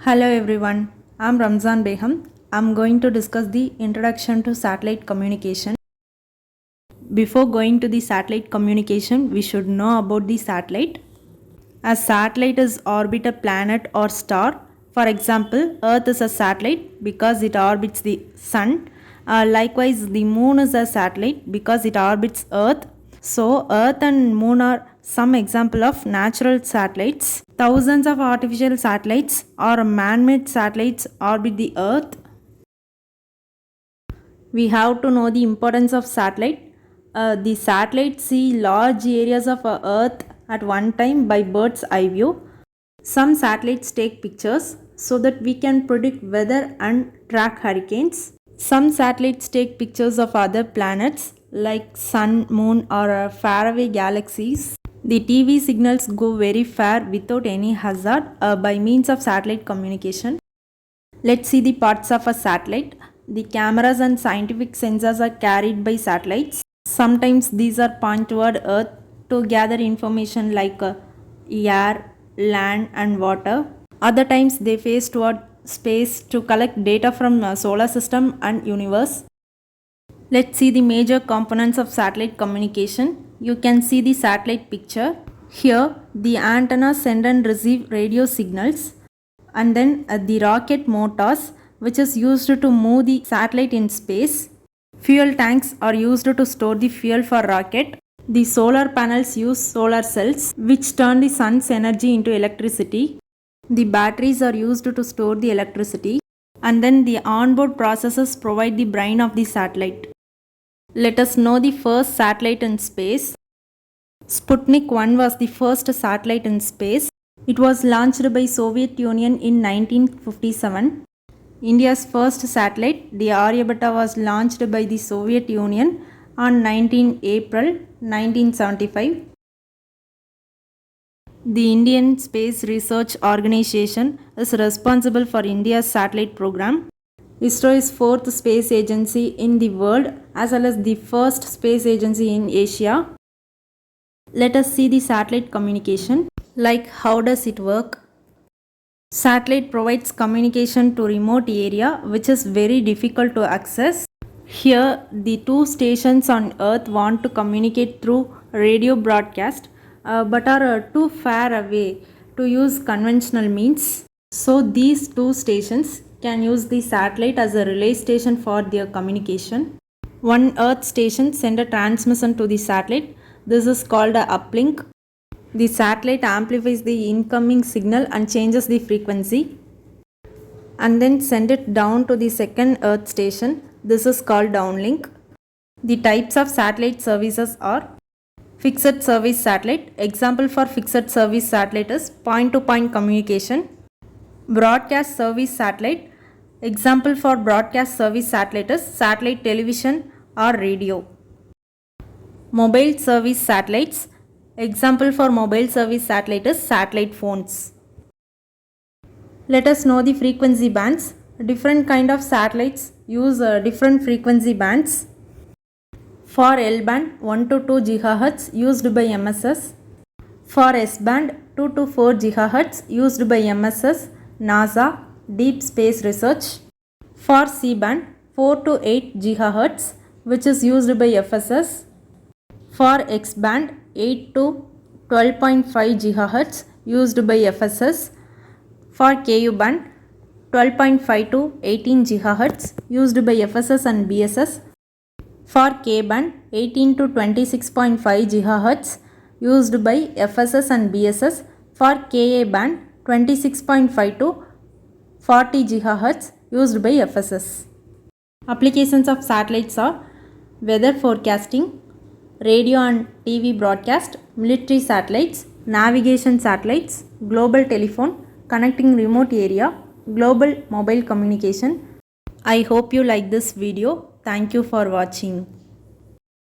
Hello everyone, I'm Ramzan Begum. I'm going to discuss the introduction to satellite communication. Before going to the satellite communication, we should know about the satellite. A satellite is orbit a planet or star. For example, Earth is a satellite because it orbits the sun. Likewise, the moon is a satellite because it orbits Earth. So, Earth and moon are some example of natural satellites. Thousands of artificial satellites or man-made satellites orbit the Earth. We have to know the importance of satellite. The satellites see large areas of Earth at one time by bird's eye view. Some satellites take pictures so that we can predict weather and track hurricanes. Some satellites take pictures of other planets like sun, moon or faraway galaxies. The TV signals go very far without any hazard by means of satellite communication. Let's see the parts of a satellite. The cameras and scientific sensors are carried by satellites. Sometimes these are pointed toward Earth to gather information like air, land and water. Other times they face toward space to collect data from solar system and universe. Let's see the major components of satellite communication. You can see the satellite picture. Here the antennas send and receive radio signals, and then the rocket motors which is used to move the satellite in space. Fuel tanks are used to store the fuel for rocket. The solar panels use solar cells which turn the sun's energy into electricity. The batteries are used to store the electricity, and then the onboard processors provide the brain of the satellite. Let us know the first satellite in space. Sputnik 1 was the first satellite in space. It was launched by Soviet Union in 1957. India's first satellite, the Aryabhatta, was launched by the Soviet Union on 19 April 1975. The Indian Space Research Organization is responsible for India's satellite program. ISRO is fourth space agency in the world as well as the first space agency in Asia. Let us see the satellite communication. Like, how does it work? Satellite provides communication to remote area which is very difficult to access. Here the two stations on Earth want to communicate through radio broadcast but are too far away to use conventional means. So these two stations can use the satellite as a relay station for their communication. One Earth station send a transmission to the satellite. This is called a uplink. The satellite amplifies the incoming signal and changes the frequency, and then send it down to the second Earth station. This is called downlink. The types of satellite services are fixed service satellite. Example for fixed service satellite is point-to-point communication. Broadcast service satellite. Example for broadcast service satellite is satellite television or radio. Mobile service satellites. Example for mobile service satellite is satellite phones. Let us know the frequency bands. Different kind of satellites use different frequency bands. For L band 1 to 2 GHz used by MSS. For S band 2 to 4 GHz used by MSS, NASA, Deep Space Research. For C band 4 to 8 GHz which is used by FSS. For X band 8 to 12.5 GHz used by FSS. For Ku band 12.5 to 18 GHz used by FSS and BSS. For K band 18 to 26.5 GHz used by FSS and BSS. For Ka band 26.5 to 40 GHz used by FSS. Applications of satellites are weather forecasting, radio and TV broadcast, military satellites, navigation satellites, global telephone, connecting remote area, global mobile communication. I hope you like this video. Thank you for watching.